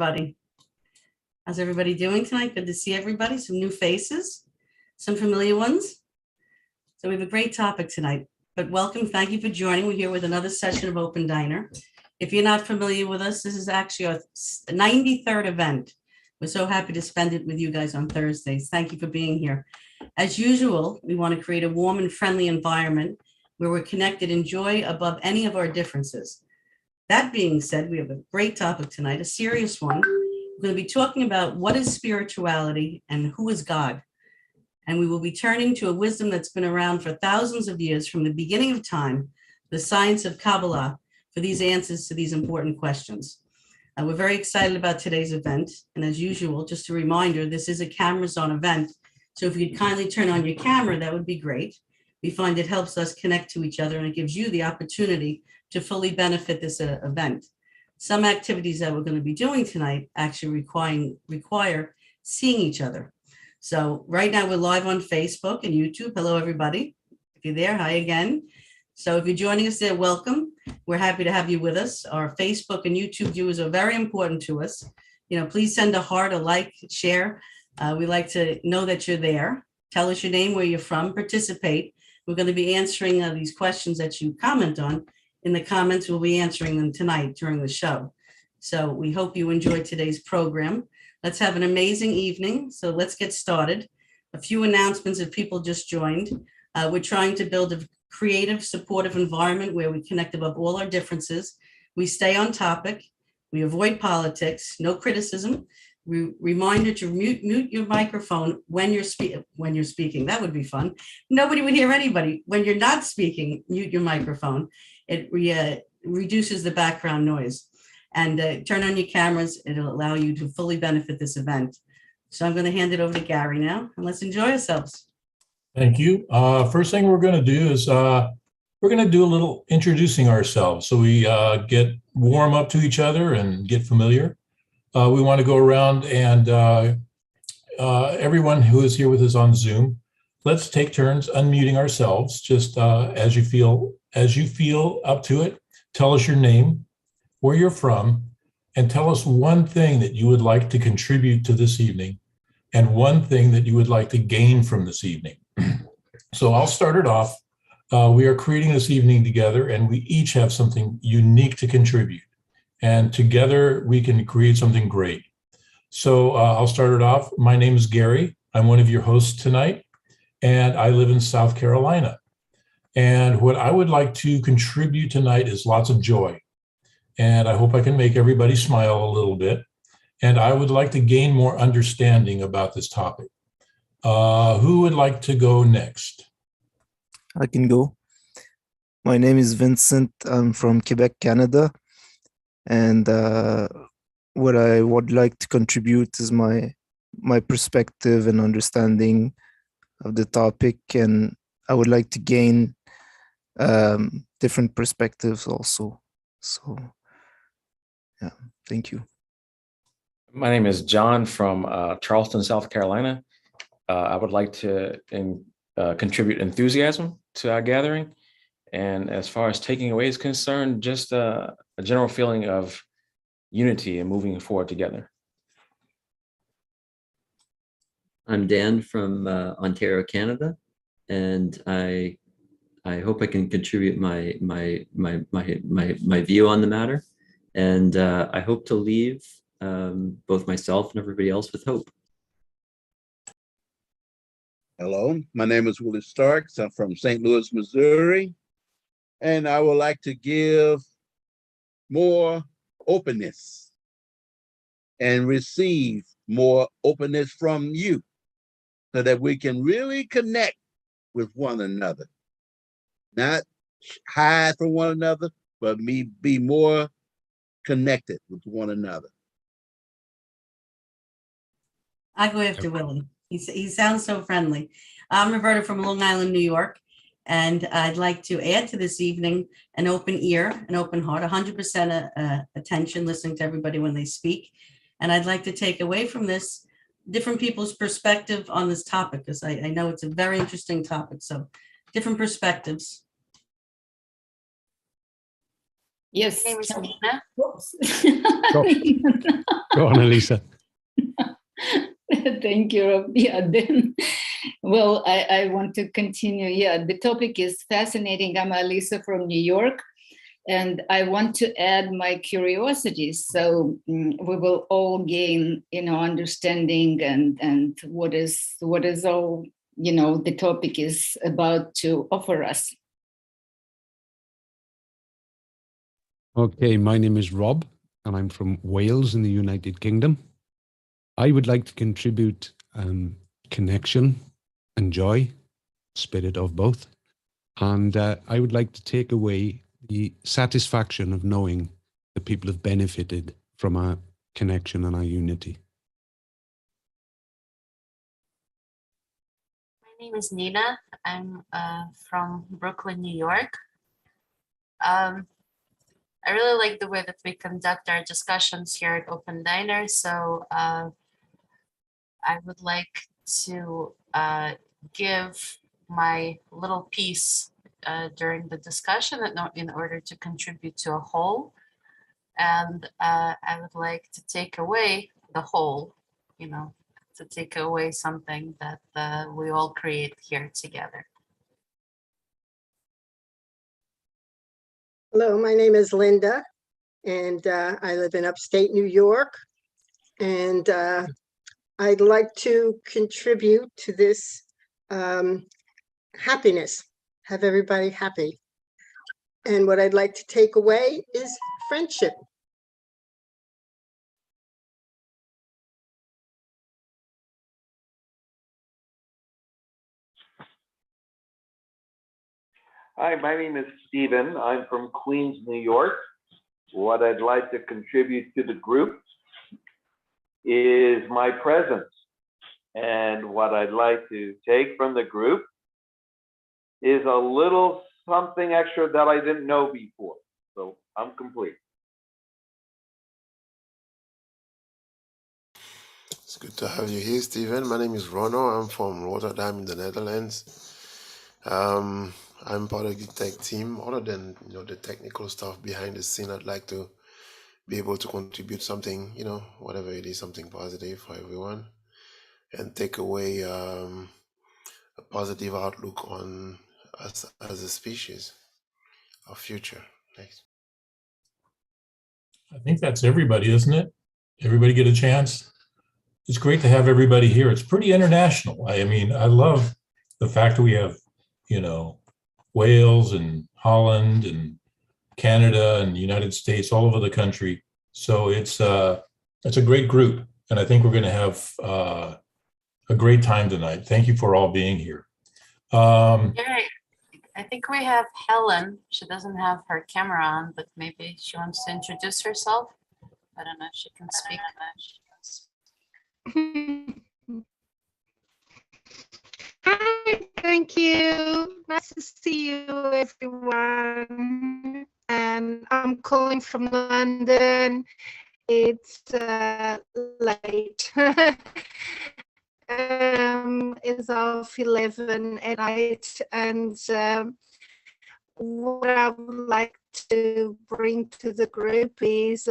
everybody. How's everybody doing tonight? Good to see everybody. Some new faces, some familiar ones. So we have a great topic tonight, but welcome. Thank you for joining. We're here with another session of Open Diner. If you're not familiar with us, this is actually our 93rd event. We're so happy to spend it with you guys on Thursdays. Thank you for being here. As usual, we want to create a warm and friendly environment where we're connected in joy above any of our differences. That being said, we have a great topic tonight, a serious one. We're going to be talking about what is spirituality and who is God. And we will be turning to a wisdom that's been around for thousands of years from the beginning of time, the science of Kabbalah, for these answers to these important questions. We're very excited about today's event. And as usual, just a reminder, this is a cameras on event. So if you'd kindly turn on your camera, that would be great. We find it helps us connect to each other and it gives you the opportunity to fully benefit this event. Some activities that we're going to be doing tonight actually require seeing each other. So right now we're live on Facebook and YouTube. Hello, everybody. If you're there, hi again. So if you're joining us there, welcome. We're happy to have you with us. Our Facebook and YouTube viewers are very important to us. Please send a heart, a like, share. We like to know that you're there. Tell us your name, where you're from, participate. We're going to be answering these questions that you comment on. In the comments, we'll be answering them tonight during the show. So we hope you enjoyed today's program. Let's have an amazing evening. So let's get started. A few announcements if people just joined. We're trying to build a creative, supportive environment where we connect above all our differences. We stay on topic. We avoid politics, no criticism. Reminder to mute your microphone when you're speaking. That would be fun. Nobody would hear anybody. When you're not speaking, mute your microphone. It reduces the background noise. And turn on your cameras. It'll allow you to fully benefit this event. So I'm going to hand it over to Gary now, and let's enjoy ourselves. Thank you. First thing we're going to do is we're going to do a little introducing ourselves. So we get warm up to each other and get familiar. We want to go around and everyone who is here with us on Zoom, let's take turns unmuting ourselves just as you feel up to it. Tell us your name, where you're from, and tell us one thing that you would like to contribute to this evening and one thing that you would like to gain from this evening. So I'll start it off. We are creating this evening together and we each have something unique to contribute. And together we can create something great. So I'll start it off. My name is Gary. I'm one of your hosts tonight, and I live in South Carolina. And what I would like to contribute tonight is lots of joy. And I hope I can make everybody smile a little bit. And I would like to gain more understanding about this topic. Who would like to go next? I can go. My name is Vincent. I'm from Quebec, Canada. And what I would like to contribute is my perspective and understanding of the topic. And I would like to gain different perspectives also. So, yeah, thank you. My name is John from Charleston, South Carolina. I would like to contribute enthusiasm to our gathering. And as far as taking away is concerned, just a general feeling of unity and moving forward together. I'm Dan from Ontario, Canada, and I hope I can contribute my view on the matter, and I hope to leave both myself and everybody else with hope. Hello, my name is Willie Starks. I'm from St. Louis, Missouri, and I would like to give more openness and receive more openness from you so that we can really connect with one another. Not hide from one another, but be more connected with one another. I go after Willie. He sounds so friendly. I'm Roberta from Long Island, New York, and I'd like to add to this evening an open ear, an open heart, 100% attention, listening to everybody when they speak. And I'd like to take away from this different people's perspective on this topic, because I know it's a very interesting topic. So different perspectives. Yes. My name is tell- Nina. Whoops. Go on, Elisa. Thank you, Rob. Yeah, then, well, I want to continue. Yeah, the topic is fascinating. I'm Alisa from New York, and I want to add my curiosity. So we will all gain, understanding and what is all, the topic is about to offer us. Okay, my name is Rob, and I'm from Wales in the United Kingdom. I would like to contribute connection and joy, spirit of both. And I would like to take away the satisfaction of knowing that people have benefited from our connection and our unity. My name is Nina. I'm from Brooklyn, New York. I really like the way that we conduct our discussions here at Open Diner. So I would like to give my little piece during the discussion in order to contribute to a whole. And I would like to take away the whole, to take away something that we all create here together. Hello, my name is Linda, and I live in upstate New York. And I'd like to contribute to this happiness, have everybody happy. And what I'd like to take away is friendship. Hi, my name is Stephen. I'm from Queens, New York. What I'd like to contribute to the group is my presence. And what I'd like to take from the group is a little something extra that I didn't know before. So I'm complete. It's good to have you here, Stephen. My name is Rono. I'm from Rotterdam in the Netherlands. I'm part of the tech team. Other than the technical stuff behind the scene, I'd like to be able to contribute something, whatever it is, something positive for everyone, and take away a positive outlook on us as a species, our future. Thanks. I think that's everybody, isn't it? Everybody get a chance? It's great to have everybody here. It's pretty international. I mean, I love the fact that we have, Wales and Holland and Canada and the United States, all over the country. So it's a great group. And I think we're going to have a great time tonight. Thank you for all being here. I think we have Helen. She doesn't have her camera on, but maybe she wants to introduce herself. I don't know if she can speak. Hi, thank you. Nice to see you, everyone. And I'm calling from London. It's late. It's off 11 at night, and what I would like to bring to the group is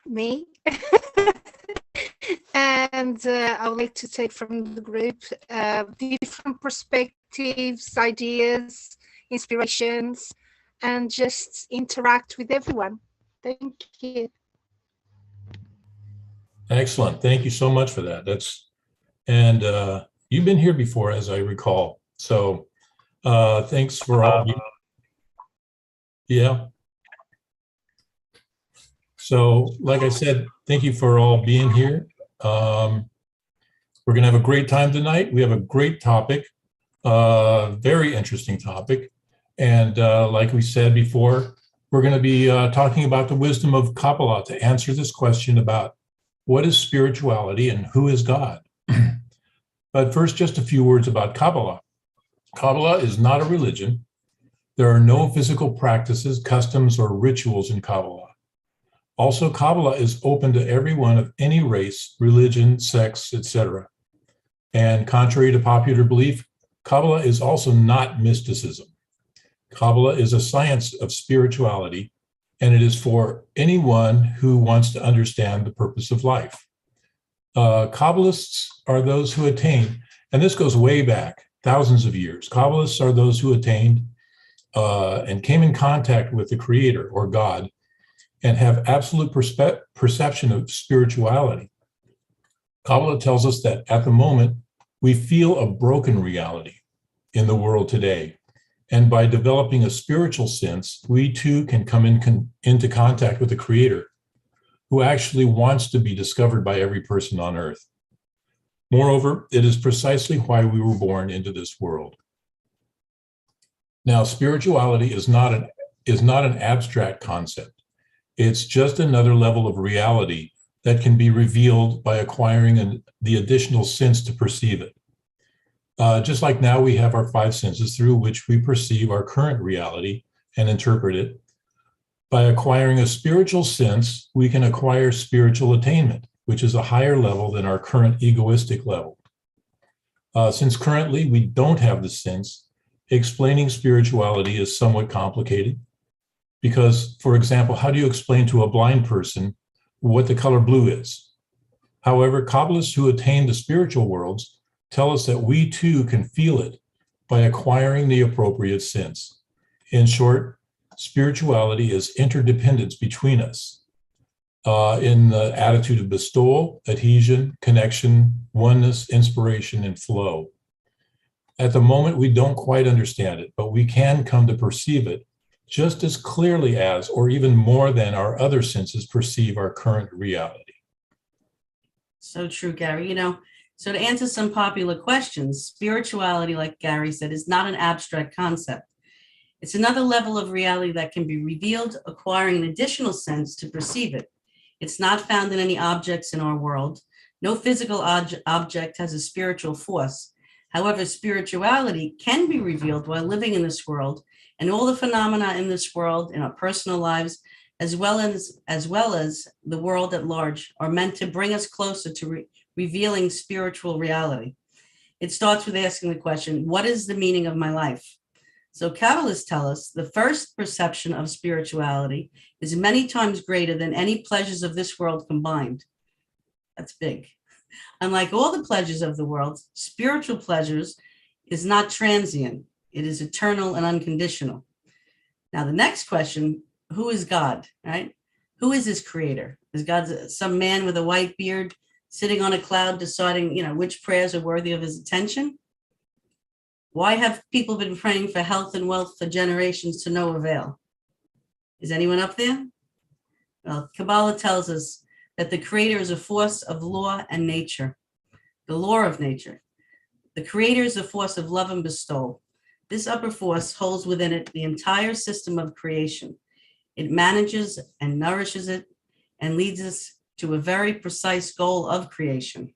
me. And I would like to take from the group different perspectives, ideas, inspirations, and just interact with everyone. Thank you. Excellent. Thank you so much for that. And you've been here before, as I recall. So thanks for all. Yeah. So, like I said, thank you for all being here. We're going to have a great time tonight. We have a great topic, very interesting topic. And like we said before, we're going to be talking about the wisdom of Kabbalah to answer this question about what is spirituality and who is God. But first, just a few words about Kabbalah. Kabbalah is not a religion. There are no physical practices, customs, or rituals in Kabbalah. Also, Kabbalah is open to everyone of any race, religion, sex, etc. And contrary to popular belief, Kabbalah is also not mysticism. Kabbalah is a science of spirituality, and it is for anyone who wants to understand the purpose of life. Kabbalists are those who attain, and this goes way back, thousands of years. Kabbalists are those who attained and came in contact with the Creator or God and have absolute perception of spirituality. Kabbalah tells us that at the moment, we feel a broken reality in the world today. And by developing a spiritual sense, we too can come into contact with the Creator, who actually wants to be discovered by every person on earth. Moreover, it is precisely why we were born into this world. Now, spirituality is not an abstract concept. It's just another level of reality that can be revealed by acquiring the additional sense to perceive it. Just like now we have our five senses through which we perceive our current reality and interpret it. By acquiring a spiritual sense, we can acquire spiritual attainment, which is a higher level than our current egoistic level. Since currently we don't have the sense, explaining spirituality is somewhat complicated. Because, for example, how do you explain to a blind person what the color blue is? However, Kabbalists who attain the spiritual worlds tell us that we too can feel it by acquiring the appropriate sense. In short, spirituality is interdependence between us in the attitude of bestowal, adhesion, connection, oneness, inspiration, and flow. At the moment, we don't quite understand it, but we can come to perceive it just as clearly as, or even more than, our other senses perceive our current reality. So true, Gary. So to answer some popular questions, spirituality, like Gary said, is not an abstract concept. It's another level of reality that can be revealed, acquiring an additional sense to perceive it. It's not found in any objects in our world. No physical object has a spiritual force. However, spirituality can be revealed while living in this world, and all the phenomena in this world, in our personal lives, as well as the world at large, are meant to bring us closer to revealing spiritual reality. It starts with asking the question, what is the meaning of my life? So Kabbalists tell us the first perception of spirituality is many times greater than any pleasures of this world combined. That's big. Unlike all the pleasures of the world, spiritual pleasures is not transient. It is eternal and unconditional. Now, the next question, who is God, right? Who is his creator? Is God some man with a white beard sitting on a cloud deciding, which prayers are worthy of his attention? Why have people been praying for health and wealth for generations to no avail? Is anyone up there? Well, Kabbalah tells us that the creator is a force of law and nature, the law of nature. The creator is a force of love and bestowal. This upper force holds within it the entire system of creation. It manages and nourishes it and leads us to a very precise goal of creation.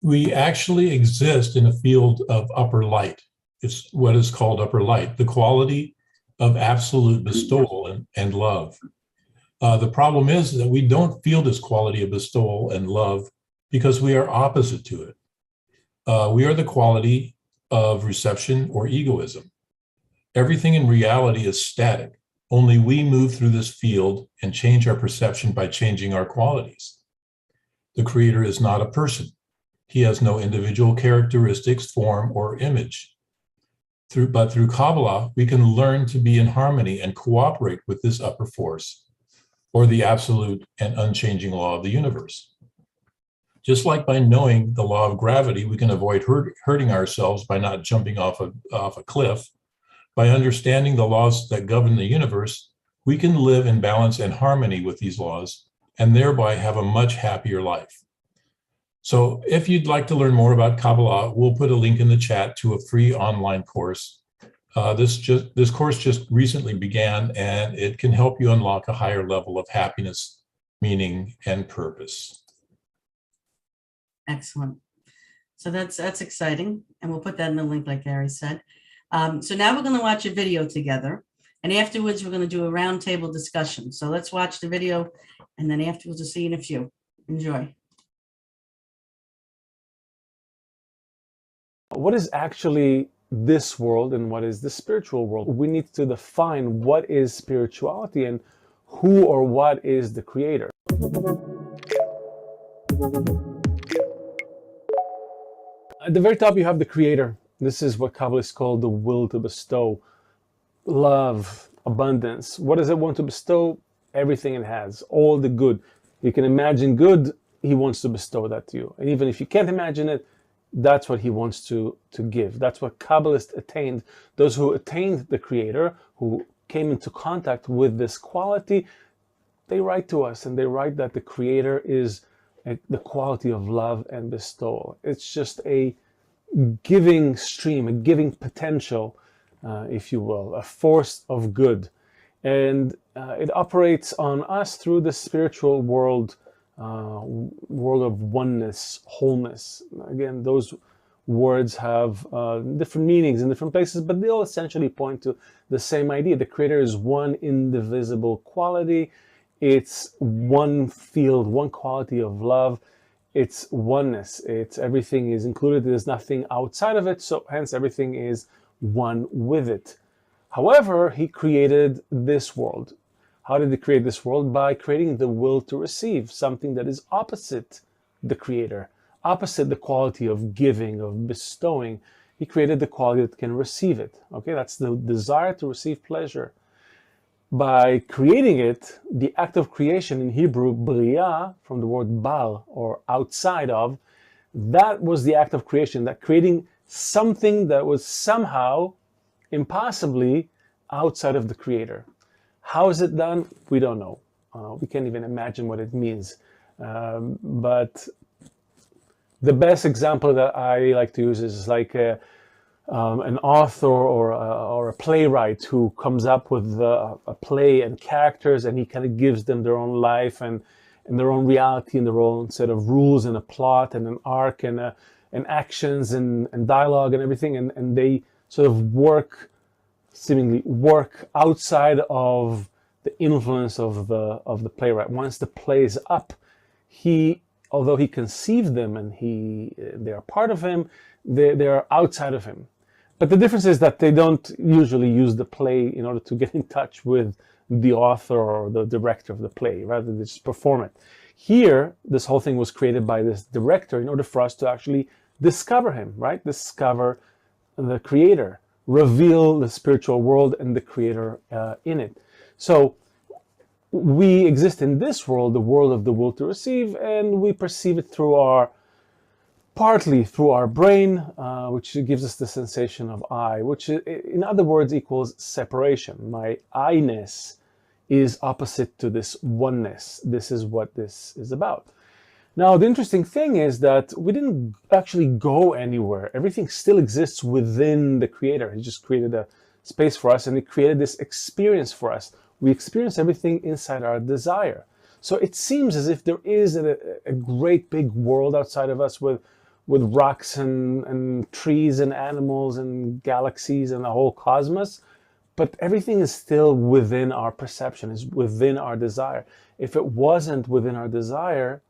We actually exist in a field of upper light. It's what is called upper light, the quality of absolute bestowal and love. The problem is that we don't feel this quality of bestowal and love because we are opposite to it. We are the quality of reception or egoism. Everything in reality is static. Only we move through this field and change our perception by changing our qualities. The creator is not a person. He has no individual characteristics, form, or image. But through Kabbalah, we can learn to be in harmony and cooperate with this upper force, or the absolute and unchanging law of the universe. Just like by knowing the law of gravity, we can avoid hurting ourselves by not jumping off a cliff. By understanding the laws that govern the universe, we can live in balance and harmony with these laws and thereby have a much happier life. So if you'd like to learn more about Kabbalah, we'll put a link in the chat to a free online course. This course just recently began, and it can help you unlock a higher level of happiness, meaning, and purpose. Excellent. So that's exciting, and we'll put that in the link, like Gary said. So now we're going to watch a video together, and afterwards we're going to do a roundtable discussion. So let's watch the video, and then afterwards we'll see you in a few. Enjoy. What is actually this world and what is the spiritual world. We need to define what is spirituality and who or what is the creator. At the very top, you have the creator. This is what Kabbalists call the will to bestow. Love, abundance. What does it want to bestow? Everything it has, all the good. You can imagine good, he wants to bestow that to you. And even if you can't imagine it, that's what he wants to give. That's what Kabbalists attained. Those who attained the creator, who came into contact with this quality, they write to us and they write that the creator is the quality of love and bestowal. It's just a giving stream, a giving potential, if you will, a force of good. And it operates on us through the spiritual world, world of oneness, wholeness. Again, those words have different meanings in different places, but they all essentially point to the same idea. The creator is one indivisible quality. It's one field, one quality of love. It's oneness. It's everything is included. There's nothing outside of it. So hence everything is one with it. However, he created this world. How did he create this world? By creating the will to receive, something that is opposite the creator, opposite the quality of giving, of bestowing. He created the quality that can receive it. Okay, that's the desire to receive pleasure. By creating it, the act of creation in Hebrew, bria, from the word bar, or outside of, that was the act of creation, that creating something that was somehow, impossibly, outside of the creator. How is it done? We don't know. We can't even imagine what it means. But the best example that I like to use is like an author or a playwright who comes up with a play and characters, and he kind of gives them their own life and their own reality and their own set of rules and a plot and an arc and actions and dialogue and everything, and they sort of seemingly work outside of the influence of the playwright. Once the play is up, although he conceived them and they are part of him, they are outside of him. But the difference is that they don't usually use the play in order to get in touch with the author or the director of the play. Rather, they just perform it. Here, this whole thing was created by this director in order for us to actually discover him, right? Discover the creator, reveal the spiritual world and the creator in it. So we exist in this world, the world of the will to receive, and we perceive it partly through our brain, which gives us the sensation of I, which in other words equals separation. My I-ness is opposite to this oneness. This is what this is about. Now, the interesting thing is that we didn't actually go anywhere. Everything still exists within the creator. He just created a space for us and he created this experience for us. We experience everything inside our desire. So it seems as if there is a great big world outside of us with rocks and trees and animals and galaxies and the whole cosmos, but everything is still within our perception, is within our desire. If it wasn't within our desire,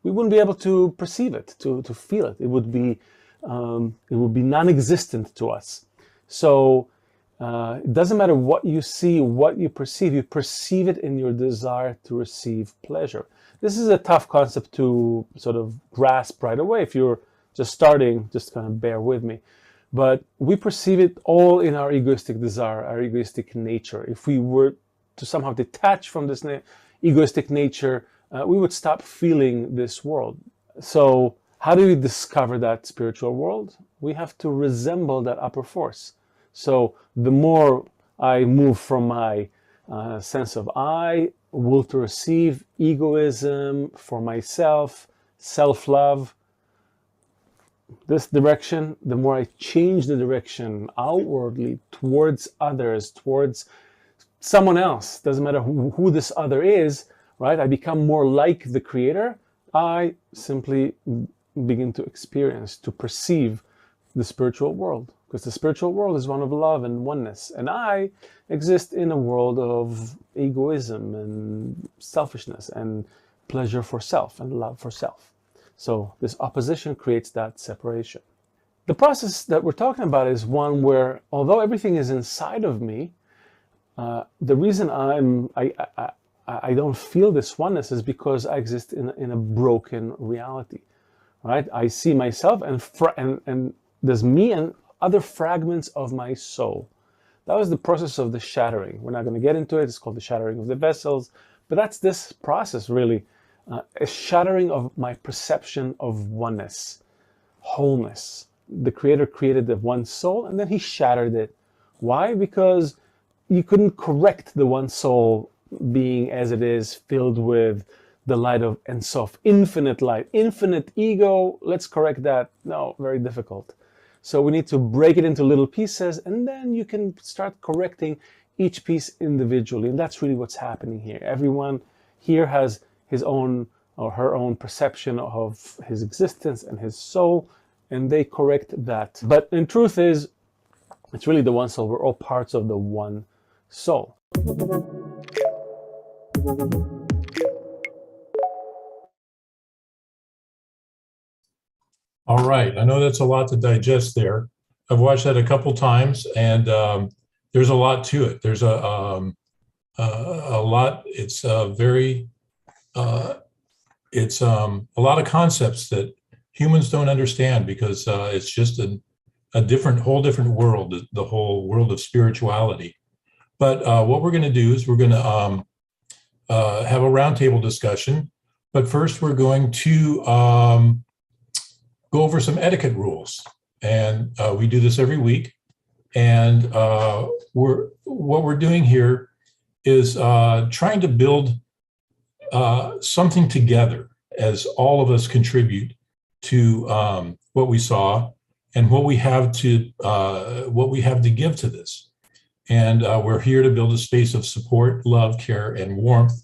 we wouldn't be able to perceive it, to feel it. It would be non-existent to us. So it doesn't matter what you see, what you perceive it in your desire to receive pleasure. This is a tough concept to sort of grasp right away. If you're just starting, just kind of bear with me. But we perceive it all in our egoistic desire, our egoistic nature. If we were to somehow detach from this egoistic nature, we would stop feeling this world. So how do we discover that spiritual world? We have to resemble that upper force. So the more I move from my sense of I, will to receive, egoism for myself, self-love, this direction, the more I change the direction outwardly towards others, towards someone else, doesn't matter who this other is, right? I become more like the creator. I simply begin to experience, to perceive the spiritual world, because the spiritual world is one of love and oneness. And I exist in a world of egoism and selfishness and pleasure for self and love for self. So this opposition creates that separation. The process that we're talking about is one where, although everything is inside of me, the reason I don't feel this oneness is because I exist in a broken reality, right? I see myself and there's me and other fragments of my soul. That was the process of the shattering. We're not going to get into it. It's called the shattering of the vessels, but that's this process really, a shattering of my perception of oneness, wholeness. The Creator created the one soul and then he shattered it. Why? Because you couldn't correct the one soul being as it is, filled with the light of Ein Sof, infinite light, infinite ego. Let's correct that. No, very difficult. So we need to break it into little pieces, and then you can start correcting each piece individually. And that's really what's happening here. Everyone here has his own or her own perception of his existence and his soul, and they correct that. But in truth is, it's really the one soul. We're all parts of the one soul. All right, I know that's a lot to digest there. I've watched that a couple times, and there's a lot to it. There's a lot. It's it's a lot of concepts that humans don't understand because it's just a whole different world, the whole world of spirituality. But what we're going to do is we're going to have a roundtable discussion. But first, we're going to go over some etiquette rules. And we do this every week. And what we're doing here is trying to build something together as all of us contribute to what we saw and what we have to give to this. And we're here to build a space of support, love, care, and warmth.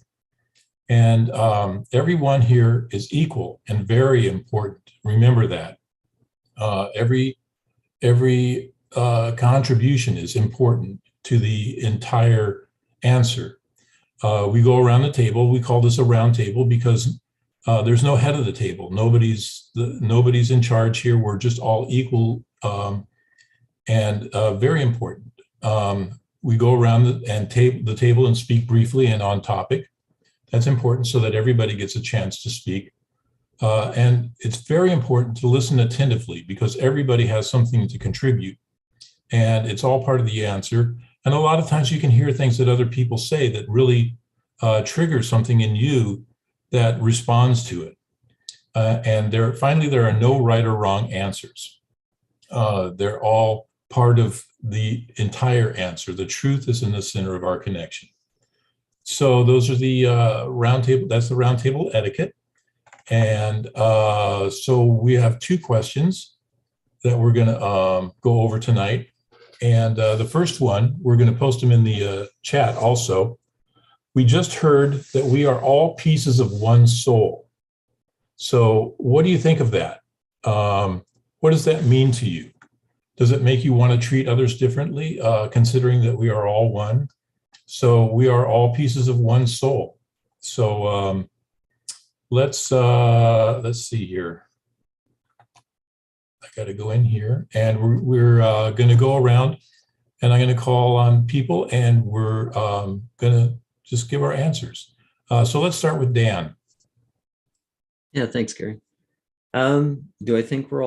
And everyone here is equal and very important. Remember that. Every contribution is important to the entire answer. We go around the table. We call this a round table because there's no head of the table. Nobody's in charge here. We're just all equal and very important. We go around the table and speak briefly and on topic. That's important so that everybody gets a chance to speak. And it's very important to listen attentively because everybody has something to contribute and it's all part of the answer. And a lot of times you can hear things that other people say that really trigger something in you that responds to it. And there are no right or wrong answers. They're all part of the entire answer. The truth is in the center of our connection. So those are the roundtable. That's the roundtable etiquette. And so we have two questions that we're going to go over tonight. And the first one, we're going to post them in the chat also. We just heard that we are all pieces of one soul. So what do you think of that? What does that mean to you? Does it make you want to treat others differently, considering that we are all one? So we are all pieces of one soul. So let's see here. I got to go in here, and we're going to go around, and I'm going to call on people, and we're going to just give our answers. So let's start with Dan. Yeah, thanks, Gary. Do I think we're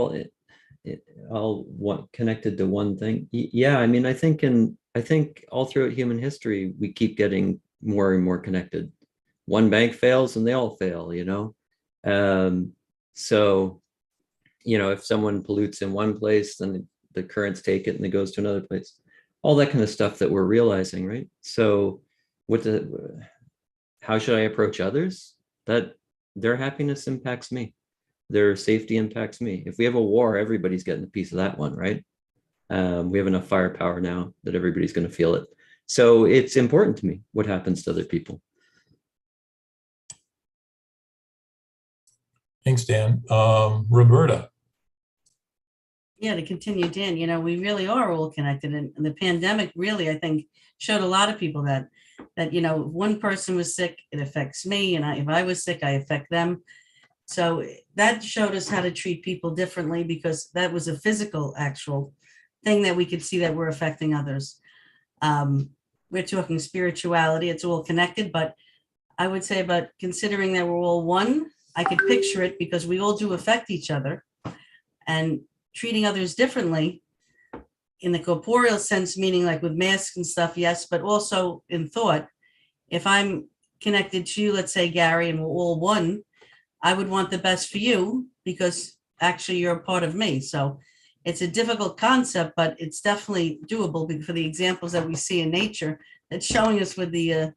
all connected to one thing? Yeah, I mean, I think all throughout human history, we keep getting more and more connected. One bank fails and they all fail, you know? So, you know, if someone pollutes in one place, then the currents take it and it goes to another place. All that kind of stuff that we're realizing, right? So how should I approach others? That their happiness impacts me. Their safety impacts me. If we have a war, everybody's getting a piece of that one, right? We have enough firepower now that everybody's going to feel it. So it's important to me what happens to other people. Thanks, Dan. Roberta. Yeah, to continue, Dan, you know, we really are all connected. And the pandemic really, I think, showed a lot of people that, you know, if one person was sick, it affects me. And if I was sick, I affect them. So that showed us how to treat people differently, because that was a physical, actual thing that we could see that we're affecting others. We're talking spirituality, it's all connected, but I would say, about considering that we're all one, I could picture it because we all do affect each other, and treating others differently in the corporeal sense, meaning like with masks and stuff, yes, but also in thought. If I'm connected to you, let's say Gary, and we're all one, I would want the best for you because actually you're a part of me. So it's a difficult concept, but it's definitely doable for the examples that we see in nature. It's showing us with the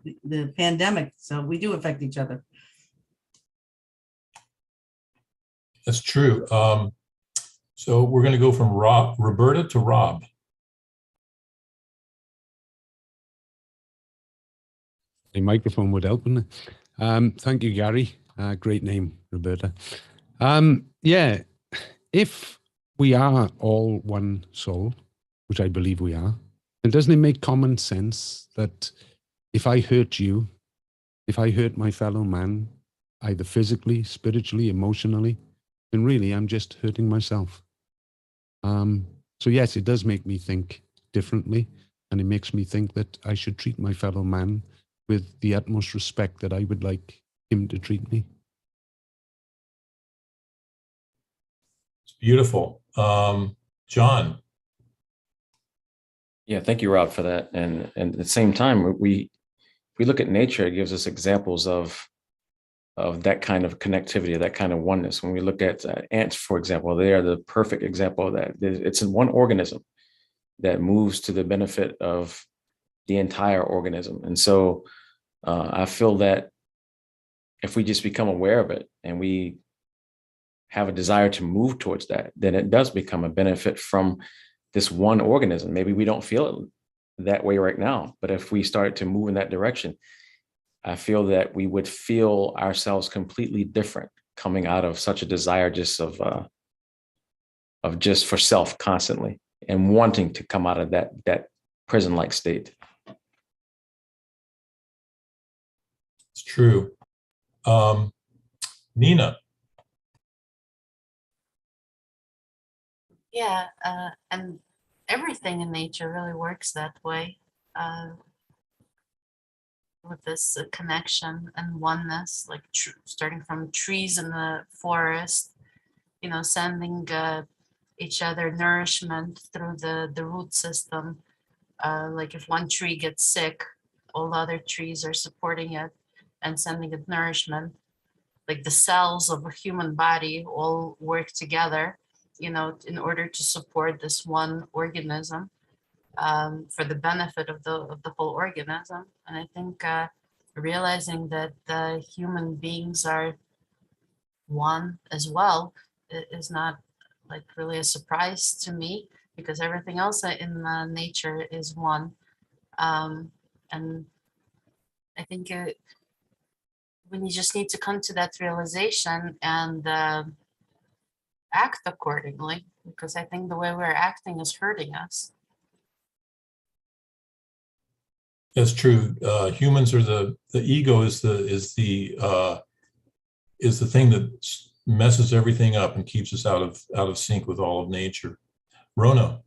pandemic. So we do affect each other. That's true. So we're going to go from Roberta to Rob. The microphone would help, wouldn't it? Thank you, Gary. Great name, Roberta. Yeah, if we are all one soul, which I believe we are, then doesn't it make common sense that if I hurt you, if I hurt my fellow man, either physically, spiritually, emotionally, then really I'm just hurting myself. So yes, it does make me think differently, and it makes me think that I should treat my fellow man with the utmost respect that I would like him to treat me. It's beautiful. John. Yeah, thank you, Rob, for that. And at the same time, we look at nature, it gives us examples of that kind of connectivity, that kind of oneness. When we look at ants, for example, they are the perfect example of that. It's in one organism that moves to the benefit of the entire organism. And so I feel that if we just become aware of it and we have a desire to move towards that, then it does become a benefit from this one organism. Maybe we don't feel it that way right now, but if we start to move in that direction, I feel that we would feel ourselves completely different coming out of such a desire just of just for self constantly and wanting to come out of that prison-like state. It's true. Nina. Yeah, and everything in nature really works that way, with this connection and oneness, like starting from trees in the forest, sending each other nourishment through the root system. Like if one tree gets sick, all the other trees are supporting it and sending it nourishment. Like the cells of a human body all work together, in order to support this one organism, for the benefit of the whole organism. And I think realizing that the human beings are one as well is not like really a surprise to me, because everything else in nature is one. And I think when you just need to come to that realization and act accordingly, because I think the way we're acting is hurting us. That's true. Humans are the ego is the thing that messes everything up and keeps us out of sync with all of nature. Rona.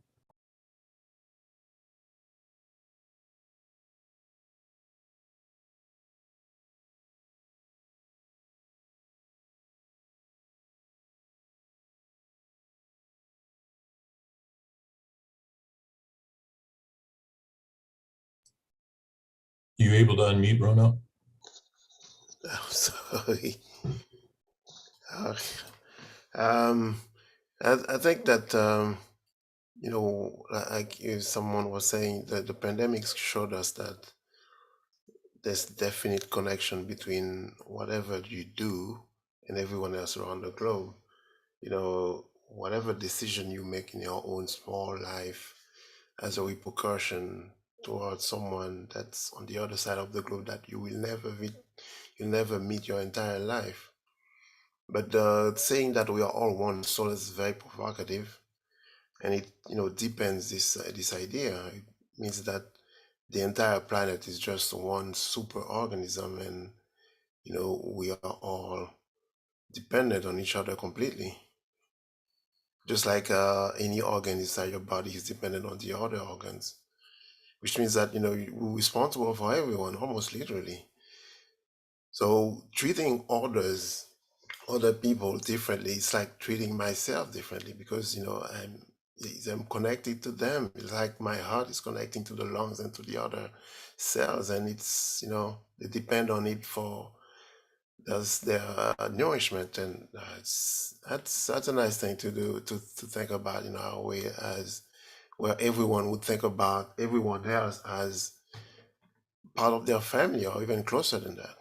You able to unmute, Rona? I'm sorry. I think that like someone was saying, that the pandemic showed us that there's definite connection between whatever you do and everyone else around the globe. Whatever decision you make in your own small life as a repercussion towards someone that's on the other side of the globe that you will never meet your entire life. But saying that we are all one soul is very provocative, and it deepens this idea. It means that the entire planet is just one super organism, and we are all dependent on each other completely. Just like any organ inside your body is dependent on the other organs, which means that, we're responsible for everyone, almost literally. So treating other people differently, it's like treating myself differently because, I'm connected to them. It's like my heart is connecting to the lungs and to the other cells, and it's, they depend on it for their nourishment, and that's a nice thing to do, to think about in our way, as where everyone would think about everyone else as part of their family or even closer than that.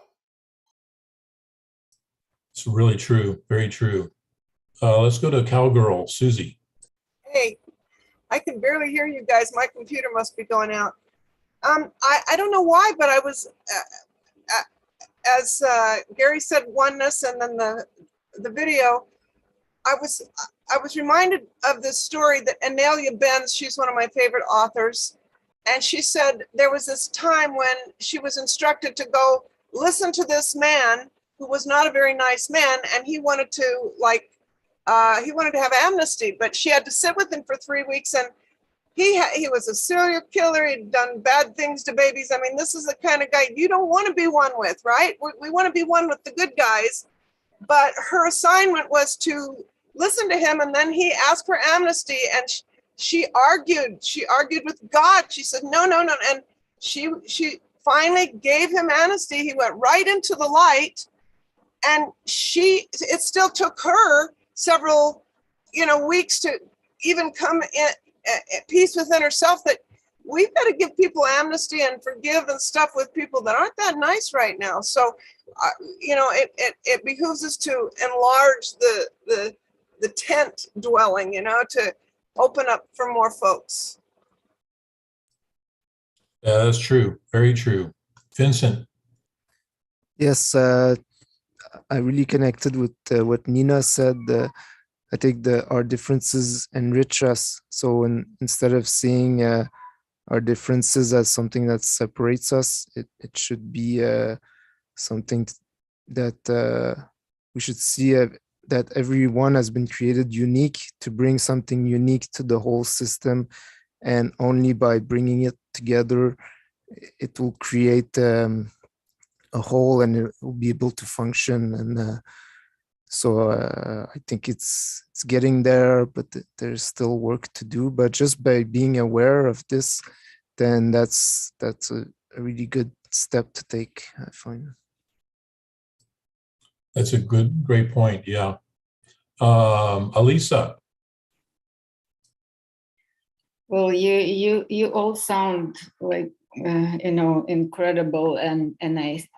It's really true. Very true. Let's go to Cowgirl, Susie. Hey, I can barely hear you guys. My computer must be going out. I don't know why, but I was, as Gary said, oneness, and then the video, I was reminded of this story that Anelia Benz, she's one of my favorite authors, and she said there was this time when she was instructed to go listen to this man who was not a very nice man, and he wanted to have amnesty, but she had to sit with him for 3 weeks, and he was a serial killer. He'd done bad things to babies. I mean, this is the kind of guy you don't want to be one with, right? We want to be one with the good guys, but her assignment was to listen to him, and then he asked for amnesty, and she argued with God. She said, no, and she finally gave him amnesty. He went right into the light, and it still took her several, weeks to even come at peace within herself that we've got to give people amnesty and forgive and stuff with people that aren't that nice right now. So, it behooves us to enlarge the tent dwelling, to open up for more folks. That's true. Very true. Vincent. Yes, I really connected with what Nina said. I think our differences enrich us. So instead of seeing our differences as something that separates us, it should be something that we should see that everyone has been created unique to bring something unique to the whole system. And only by bringing it together, it will create a whole, and it will be able to function. And so I think it's getting there, but there's still work to do. But just by being aware of this, then that's a really good step to take, I find. That's a great point. Yeah. Alisa. Well, you all sound like incredible, and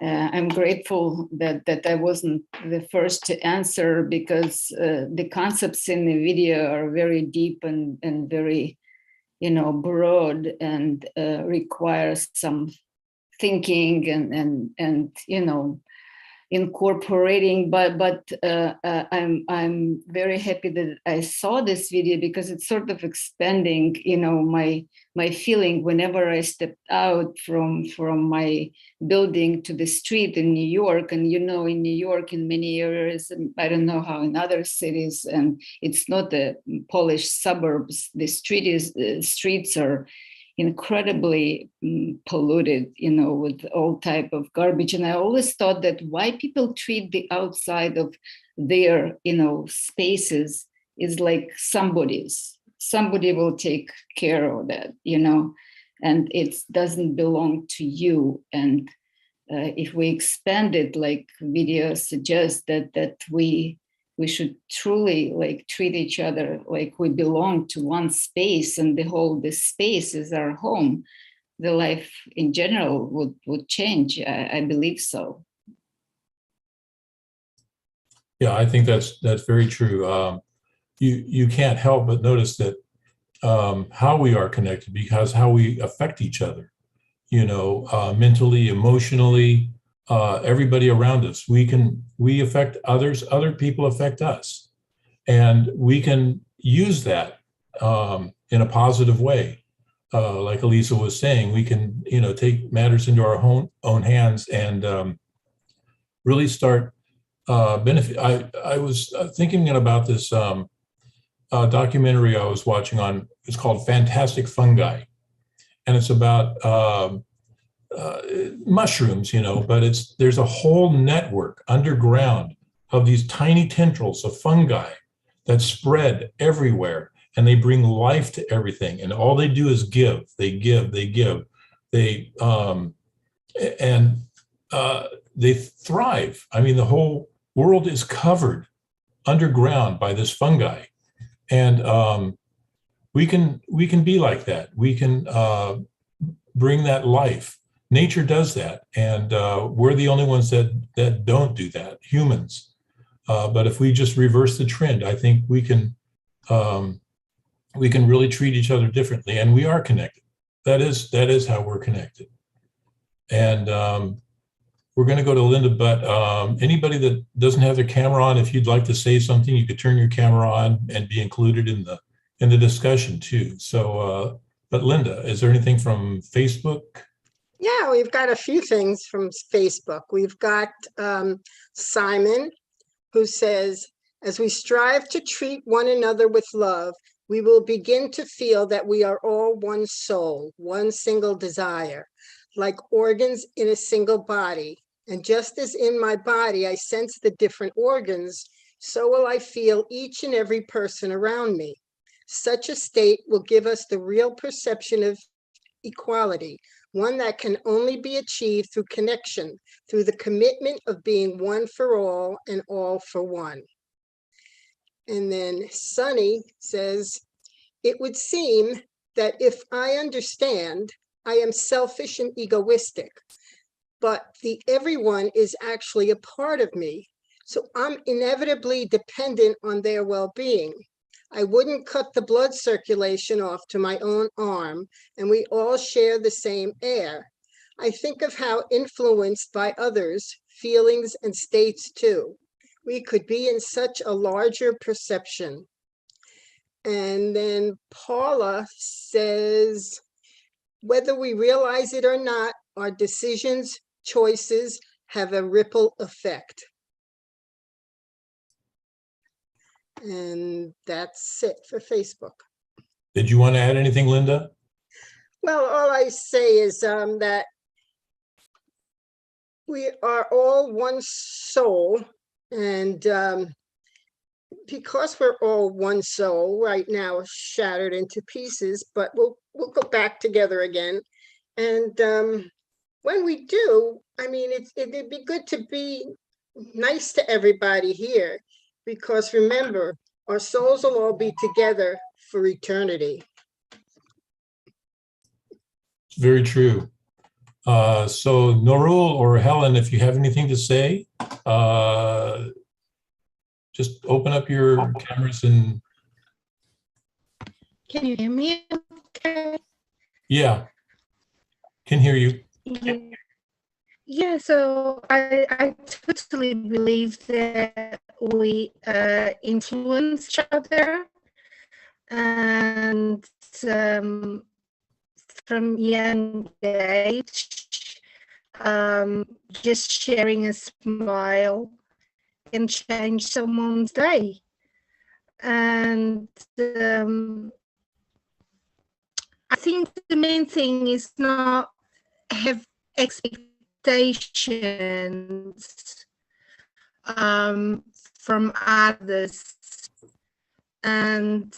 I'm grateful that I wasn't the first to answer, because the concepts in the video are very deep and very broad, and requires some thinking and incorporating, but I'm very happy that I saw this video, because it's sort of expanding my feeling whenever I stepped out from my building to the street in New York. And in New York, in many areas, I don't know how in other cities, and it's not the polished suburbs, the streets are incredibly polluted, with all type of garbage. And I always thought that why people treat the outside of their, spaces is like somebody will take care of that, and it doesn't belong to you. And if we expand it, like video suggests, that we should truly treat each other like we belong to one space, and this space is our home, the life in general would change. I believe so. Yeah, I think that's very true. You can't help but notice that how we are connected, because how we affect each other, mentally, emotionally, everybody around us. We affect others, other people affect us, and we can use that in a positive way. Like Alisa was saying, we can take matters into our own hands and really start benefit. I was thinking about this documentary I was watching on, it's called Fantastic Fungi. And it's about mushrooms, but there's a whole network underground of these tiny tendrils of fungi that spread everywhere, and they bring life to everything. And all they do is give. They give. They give. They they thrive. I mean, the whole world is covered underground by this fungi, and we can be like that. We can bring that life. Nature does that, and we're the only ones that don't do that, humans. But if we just reverse the trend, I think we can really treat each other differently, and we are connected. That is how we're connected. And we're going to go to Linda, but anybody that doesn't have their camera on, if you'd like to say something, you could turn your camera on and be included in the discussion too. So, but Linda, is there anything from Facebook? Yeah, we've got a few things from Facebook. We've got Simon, who says, as we strive to treat one another with love, we will begin to feel that we are all one soul, one single desire, like organs in a single body. And just as in my body, I sense the different organs, so will I feel each and every person around me. Such a state will give us the real perception of equality, one that can only be achieved through connection, through the commitment of being one for all and all for one. And then Sunny says, it would seem that if I understand, I am selfish and egoistic, but the everyone is actually a part of me. So I'm inevitably dependent on their well-being. I wouldn't cut the blood circulation off to my own arm, and we all share the same air. I think of how influenced by others, feelings and states too. We could be in such a larger perception. And then Paula says, whether we realize it or not, our decisions, choices have a ripple effect. And that's it for Facebook. Did you want to add anything, Linda? Well, all I say is that we are all one soul, and because we're all one soul right now, shattered into pieces, but we'll go back together again. And when we do, I mean, it'd be good to be nice to everybody here, because remember, our souls will all be together for eternity. It's very true. So Norul or Helen, if you have anything to say, just open up your cameras and. Can you hear me? Okay. Yeah, can hear you. Yeah, so I totally believe that we influence each other, and from young age, just sharing a smile can change someone's day. And I think the main thing is not have expectations from others, and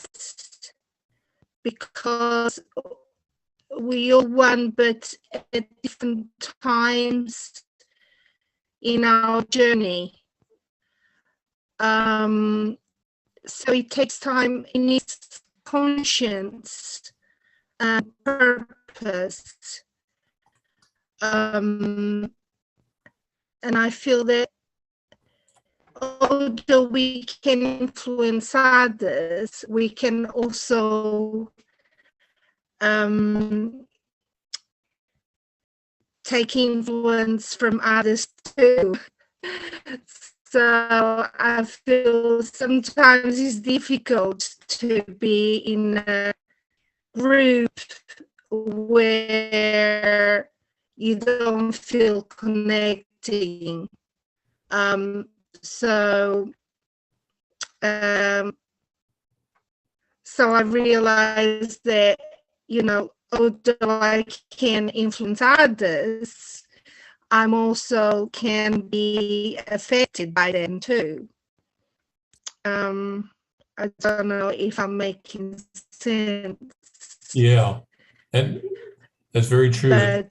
because we all one, but at different times in our journey. So it takes time, it needs conscience and purpose. And I feel that although we can influence others, we can also take influence from others too. So I feel sometimes it's difficult to be in a group where you don't feel connecting. So, so I realized that, you know, although I can influence others, I'm also can be affected by them too. I don't know if I'm making sense. Yeah, and that's very true. But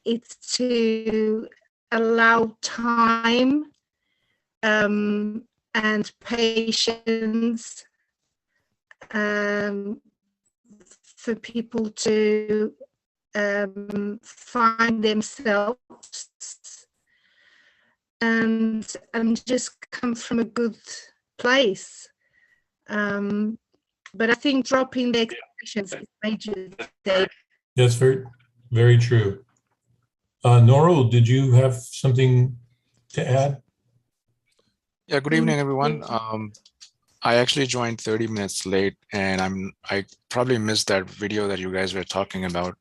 it's to allow time and patience for people to find themselves and just come from a good place. But I think dropping the expectations is major. That's very, very true. Noro, did you have something to add? Yeah, good evening, everyone. I actually joined 30 minutes late, and I probably missed that video that you guys were talking about.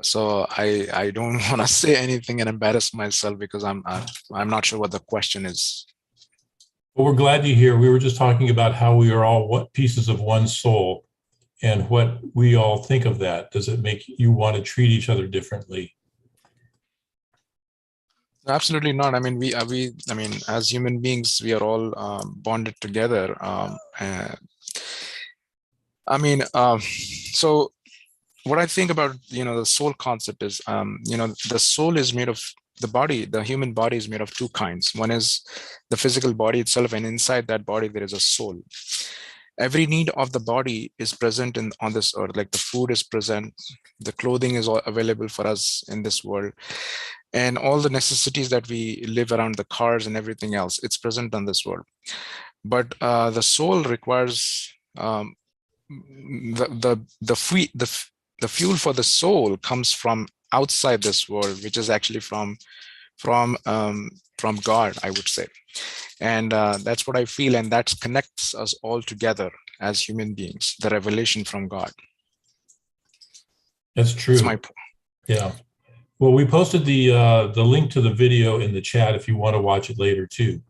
So I don't want to say anything and embarrass myself because I'm not sure what the question is. Well, we're glad you're here. We were just talking about how we are all what pieces of one soul and what we all think of that. Does it make you want to treat each other differently? Absolutely not. I mean, I mean, as human beings, we are all bonded together. So what I think about, the soul concept is, the soul is made of the human body is made of two kinds. One is the physical body itself, and inside that body, there is a soul. Every need of the body is present on this earth, like the food is present, the clothing is all available for us in this world, and all the necessities that we live around, the cars and everything else, it's present on this world. But the soul requires the fuel for the soul comes from outside this world, which is actually from God, I would say. And that's what I feel, and that connects us all together as human beings, the revelation from God. That's true. That's my point. Yeah. Well, we posted the link to the video in the chat if you want to watch it later too.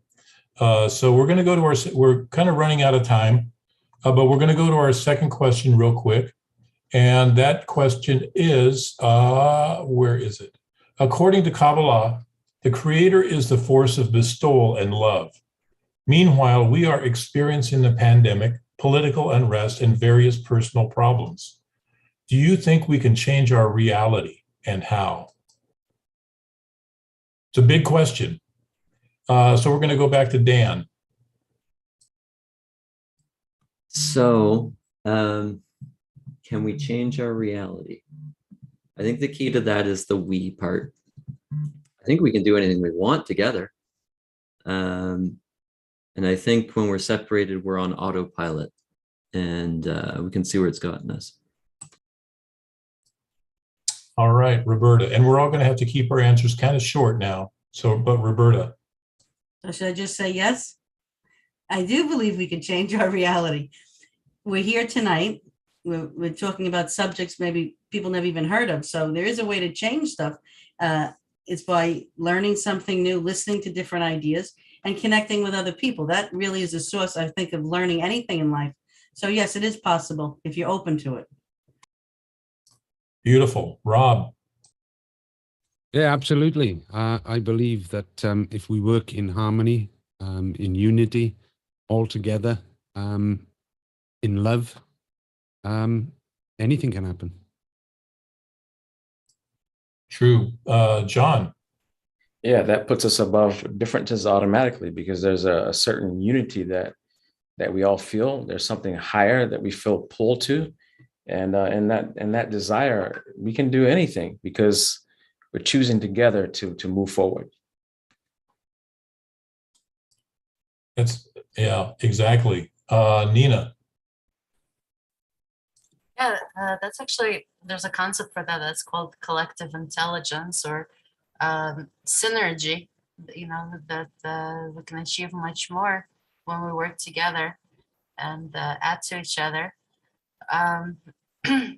So we're going to go to we're kind of running out of time, but we're going to go to our second question real quick. And that question is, where is it? According to Kabbalah, the Creator is the force of bestowal and love. Meanwhile, we are experiencing the pandemic, political unrest, and various personal problems. Do you think we can change our reality, and how? It's a big question. So we're going to go back to Dan. So, can we change our reality? I think the key to that is the we part. I think we can do anything we want together. And I think when we're separated, we're on autopilot, and we can see where it's gotten us. All right, Roberta. And we're all going to have to keep our answers kind of short now. So, but Roberta. So should I just say yes? I do believe we can change our reality. We're here tonight. We're talking about subjects maybe people never even heard of. So there is a way to change stuff. It's by learning something new, listening to different ideas, and connecting with other people. That really is a source, I think, of learning anything in life. So yes, it is possible if you're open to it. Beautiful. Rob. Yeah, absolutely. I believe that if we work in harmony, in unity, all together, in love, anything can happen. True. John. Yeah, that puts us above differences automatically because there's a certain unity that we all feel. There's something higher that we feel pulled to. And that desire, we can do anything because we're choosing together to move forward. Yeah, exactly. Nina. Yeah, that's actually, there's a concept for that that's called collective intelligence or synergy, that we can achieve much more when we work together and add to each other.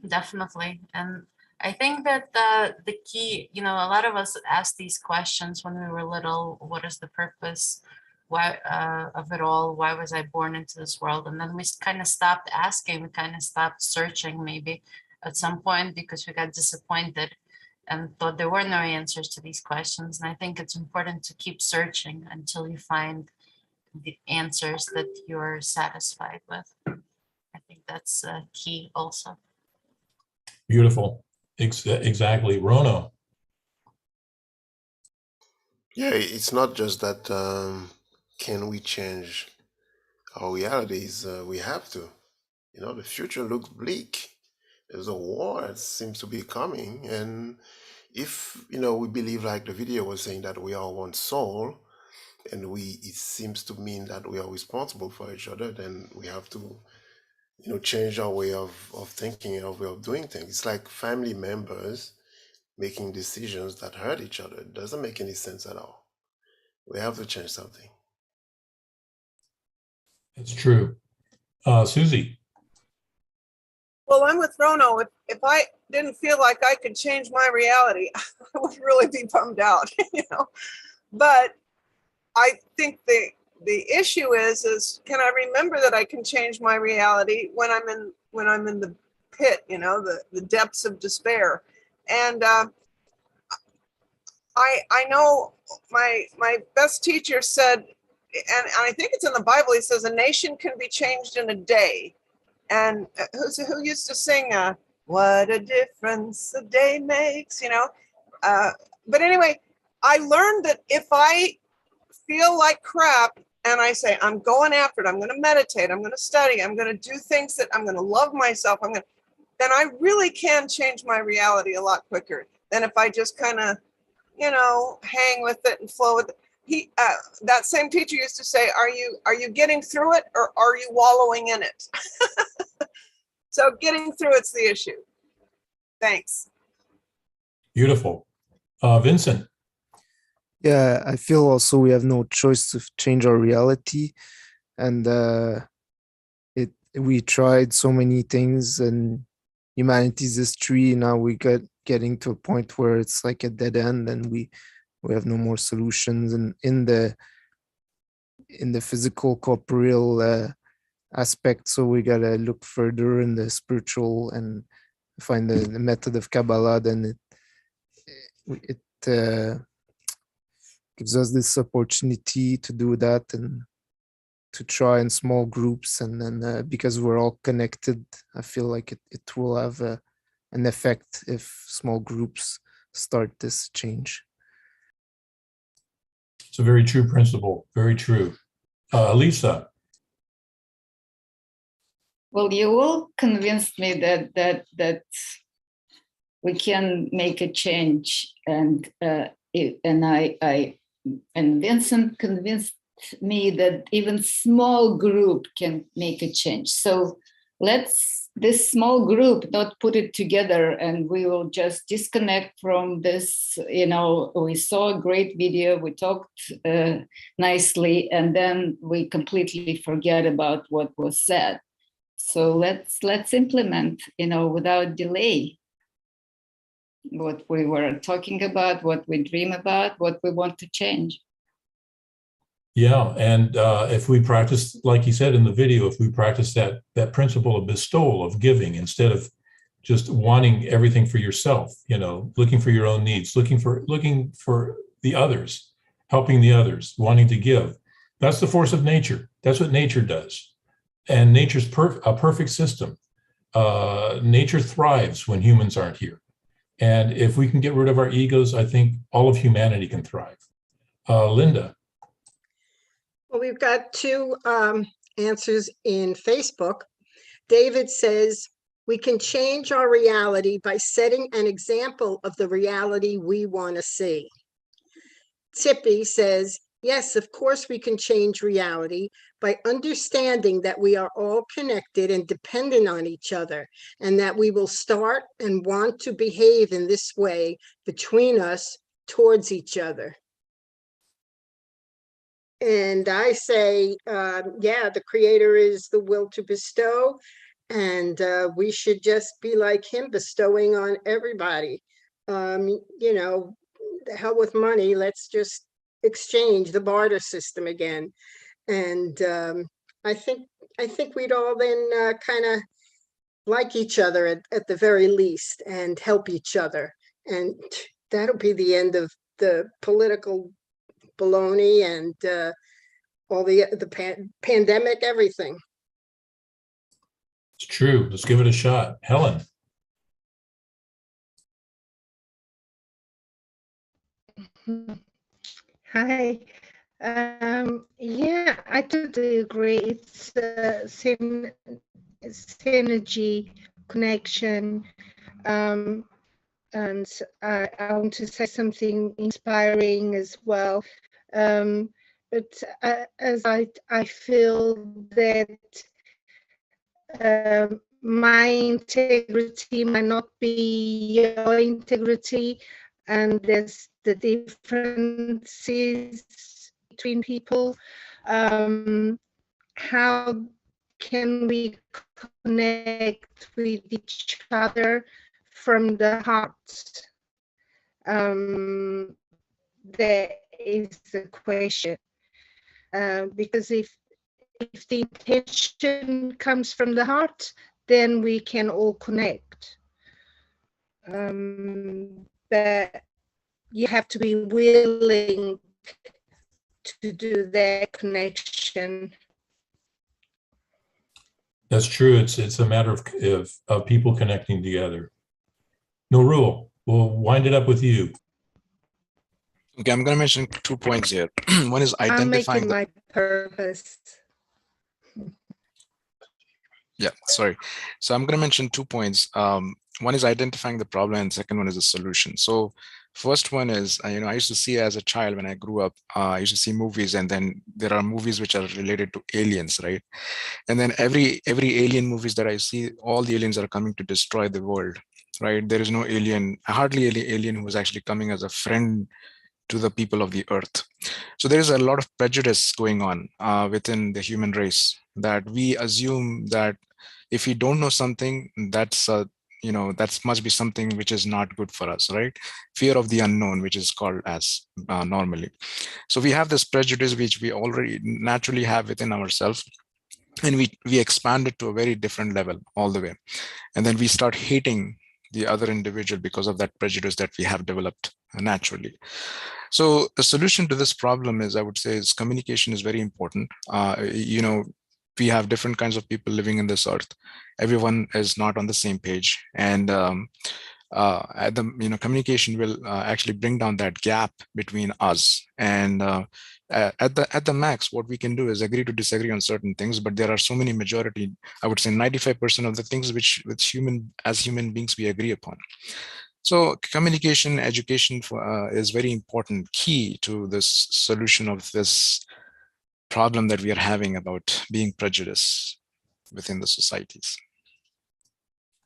Definitely. And I think that the key, you know, a lot of us asked these questions when we were little. What is the purpose of it all? Why was I born into this world? And then we kind of stopped asking. We kind of stopped searching maybe at some point because we got disappointed and thought there were no answers to these questions. And I think it's important to keep searching until you find the answers that you're satisfied with. I think that's key also. Beautiful. Exactly. Rono. Yeah, it's not just that can we change our realities? We have to. You know, the future looks bleak. There's a war that seems to be coming. And if, you know, we believe like the video was saying that we are one soul, and it seems to mean that we are responsible for each other, then we have to, you know, change our way of thinking and our way of doing things. It's like family members making decisions that hurt each other. It doesn't make any sense at all. We have to change something. It's true. Susie. Well, I'm with Rono. If I didn't feel like I could change my reality, I would really be bummed out, you know. But I think the issue is can I remember that I can change my reality when I'm in the pit, you know, the depths of despair. And I know my best teacher said, and I think it's in the Bible, he says a nation can be changed in a day. And who used to sing, what a difference a day makes, you know? But anyway, I learned that if I feel like crap and I say, I'm going after it, I'm going to meditate, I'm going to study, I'm going to do things that I'm going to love myself, then I really can change my reality a lot quicker than if I just kind of, you know, hang with it and flow with it. That same teacher used to say, are you getting through it or are you wallowing in it? So getting through it's the issue. Thanks. Beautiful. Vincent. Yeah, I feel also we have no choice to change our reality, and we tried so many things in humanity's history. Now we getting to a point where it's like a dead end, and we have no more solutions. And in the physical corporeal aspect, so we gotta look further in the spiritual and find the method of Kabbalah. Then it gives us this opportunity to do that and to try in small groups, and then because we're all connected, I feel like it will have an effect if small groups start this change. It's a very true principle. Very true. Lisa. Well, you all convinced me that we can make a change, and Vincent convinced me that even small group can make a change. So let's this small group not put it together, and we will just disconnect from this. You know, we saw a great video, we talked nicely, and then we completely forget about what was said. So let's implement, you know, without delay, what we were talking about, what we dream about, what we want to change. Yeah, and if we practice, like you said in the video, if we practice that principle of bestowal, of giving, instead of just wanting everything for yourself, you know, looking for your own needs, looking for the others, helping the others, wanting to give. That's the force of nature. That's what nature does. And nature's a perfect system. Nature thrives when humans aren't here. And if we can get rid of our egos, I think all of humanity can thrive. Linda. Well, we've got two answers in Facebook. David says, we can change our reality by setting an example of the reality we want to see. Tippy says, yes, of course we can change reality by understanding that we are all connected and dependent on each other, and that we will start and want to behave in this way between us towards each other. And I say, yeah, the creator is the will to bestow. And we should just be like him, bestowing on everybody. You know, the hell with money. Let's just exchange, the barter system again. And I think we'd all then kind of like each other at the very least, and help each other. And that'll be the end of the political baloney and all the pandemic, everything. It's true. Let's give it a shot. Helen. Hi. Yeah, I totally agree. It's synergy, connection. And I want to say something inspiring as well. But as I feel that my integrity might not be your integrity, and there's the differences between people. How can we connect with each other from the heart? There is the question. Because if the intention comes from the heart, then we can all connect. But you have to be willing to do that connection. That's true. It's a matter of people connecting together. No rule. We'll wind it up with you. Okay, I'm going to mention 2 points here. One is I'm identifying making my purpose. Yeah, sorry. So I'm going to mention 2 points. One is identifying the problem, and second one is the solution. So first one is, I used to see as a child when I grew up, I used to see movies, and then there are movies which are related to aliens, right? And then every alien movies that I see, all the aliens are coming to destroy the world, right? There is no alien, hardly any alien who is actually coming as a friend to the people of the earth. So there is a lot of prejudice going on within the human race, that we assume that if we don't know something, that's that must be something which is not good for us, right? Fear of the unknown, which is called as normally. So we have this prejudice which we already naturally have within ourselves, and we expand it to a very different level all the way, and then we start hating the other individual because of that prejudice that we have developed naturally. So the solution to this problem is, I would say, is communication is very important. We have different kinds of people living in this earth. Everyone is not on the same page, and communication will actually bring down that gap between us. And at the max, what we can do is agree to disagree on certain things, but there are so many majority, I would say 95% of the things which as human beings we agree upon. So communication, education is very important, key to this solution of this problem that we are having about being prejudiced within the societies.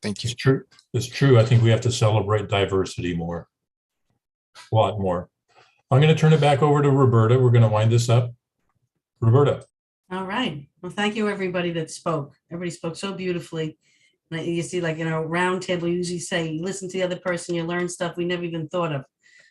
Thank you. It's true. It's true. I think we have to celebrate diversity more, a lot more. I'm going to turn it back over to Roberta. We're going to wind this up. Roberta. All right. Well, thank you, everybody that spoke. Everybody spoke so beautifully. You see, like in our round table, we usually say, you listen to the other person, you learn stuff we never even thought of.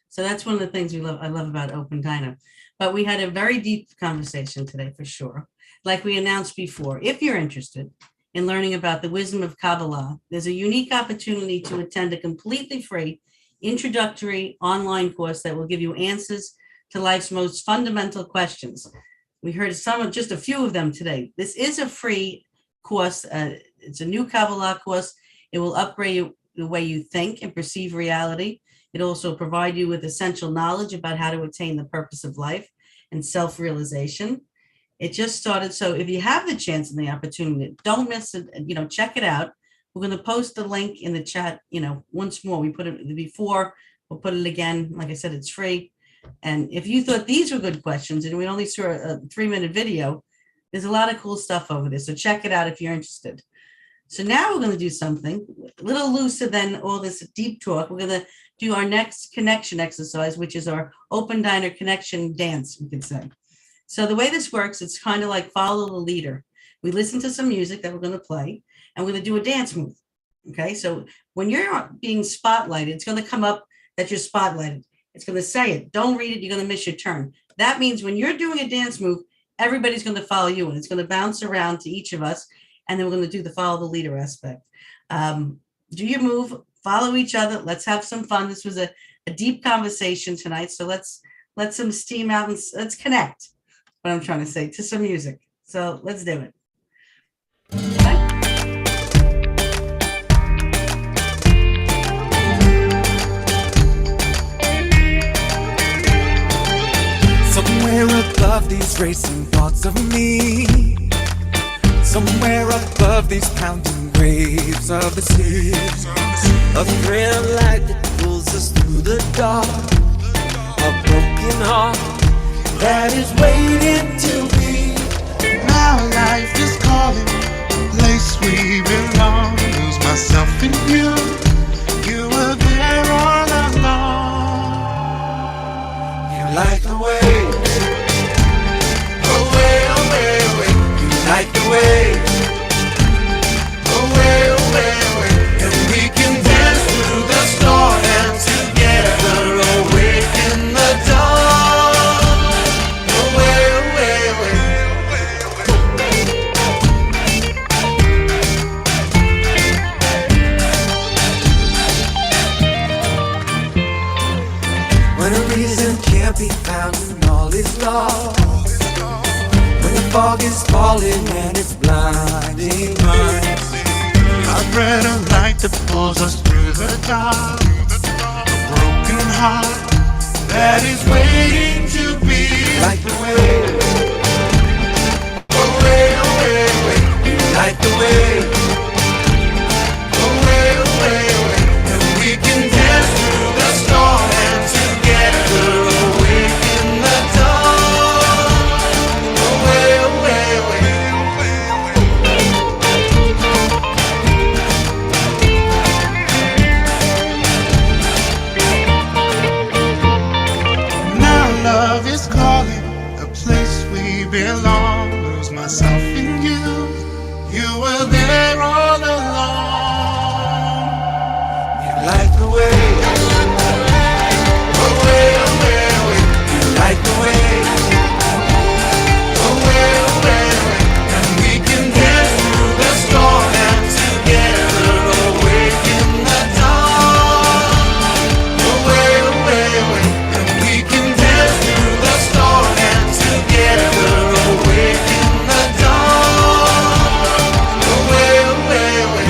So that's one of the things I love about Open Diner. But we had a very deep conversation today, for sure. Like we announced before, if you're interested in learning about the wisdom of Kabbalah, there's a unique opportunity to attend a completely free introductory online course that will give you answers to life's most fundamental questions. We heard just a few of them today. This is a free course. It's a new Kabbalah course. It will upgrade you the way you think and perceive reality. It also provide you with essential knowledge about how to attain the purpose of life and self-realization. It just started. So if you have the chance and the opportunity, don't miss it. Check it out. We're going to post the link in the chat. Once more, we put it before, we'll put it again. Like I said, it's free. And if you thought these were good questions and we only saw a 3-minute video, there's a lot of cool stuff over there. So check it out if you're interested. So now we're going to do something a little looser than all this deep talk. We're going to do our next connection exercise, which is our Open Diner connection dance, we could say. So the way this works, it's kind of like follow the leader. We listen to some music that we're going to play, and we're going to do a dance move. Okay, so when you're being spotlighted, it's going to come up that you're spotlighted. It's going to say it. Don't read it. You're going to miss your turn. That means when you're doing a dance move, everybody's going to follow you, and it's going to bounce around to each of us, and then we're going to do the follow the leader aspect. Do your move, follow each other. Let's have some fun. This was a deep conversation tonight, so let's let some steam out and let's connect. What I'm trying to say to some music. So let's do it. Somewhere above these racing thoughts of me, somewhere above these pounding waves of the sea, a thread of light that pulls us through the dark, a broken heart that is waiting to be. Now life is calling, place we belong. Lose myself in you, you were there all along. You like the way, away, away, away. You like the way, away, away, away. And we can dance through the storm and together awake in the dawn. Away, away, away. When a reason can't be found and all is lost, when the fog is falling and it's blinding minds, A thread of light that pulls us through the dark, a broken heart that is waiting to be. like the way, away, away, away. You like the way, away, away, away. And we can dance through the storm and together awake in the dawn. Away, away, away. Now love is calling, a place we belong. Lose myself in you, you were there all along. You like the way, away, away, away. You like the way, away, away, away. And we can dance through the storm and together awake in the dawn. Away, away, away. And we can dance through the storm and together awake in the dawn. Away, away, away.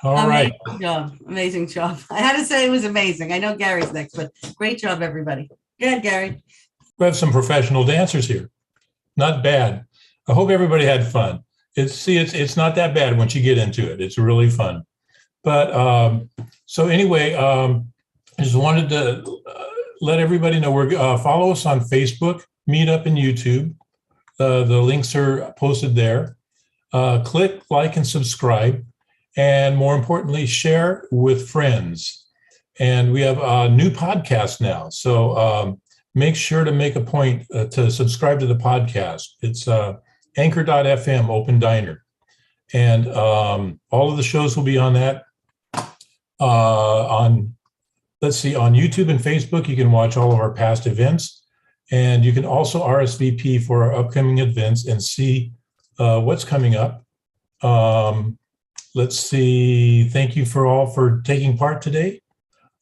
All right. Amazing job. Amazing job. I had to say it was amazing. I know Gary's next, but great job, everybody. Go ahead, Gary. We have some professional dancers here. Not bad. I hope everybody had fun. It's not that bad once you get into it. It's really fun. But so anyway, I just wanted to let everybody know we're follow us on Facebook, Meetup, and YouTube. The links are posted there. Click, like, and subscribe. And more importantly, share with friends. And we have a new podcast now. So make sure to make a point to subscribe to the podcast. It's anchor.fm Open Diner. And all of the shows will be on that. On YouTube and Facebook, you can watch all of our past events. And you can also RSVP for our upcoming events and see what's coming up. Let's see. Thank you for all for taking part today.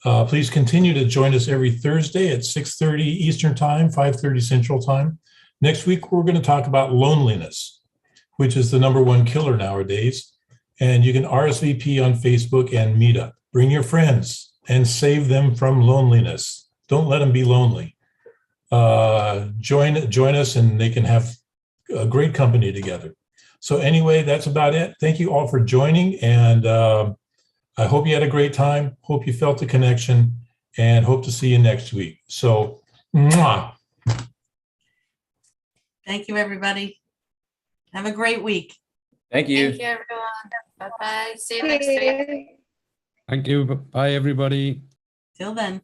Please continue to join us every Thursday at 6:30 Eastern Time, 5:30 Central Time. Next week, we're going to talk about loneliness, which is the #1 killer nowadays. And you can RSVP on Facebook and Meetup. Bring your friends and save them from loneliness. Don't let them be lonely. Join us and they can have a great company together. So anyway, that's about it. Thank you all for joining. And I hope you had a great time. Hope you felt the connection and hope to see you next week. So, mwah. Thank you, everybody. Have a great week. Thank you. Thank you, everyone. Bye-bye. See you next week. Thank you. Bye, everybody. Till then.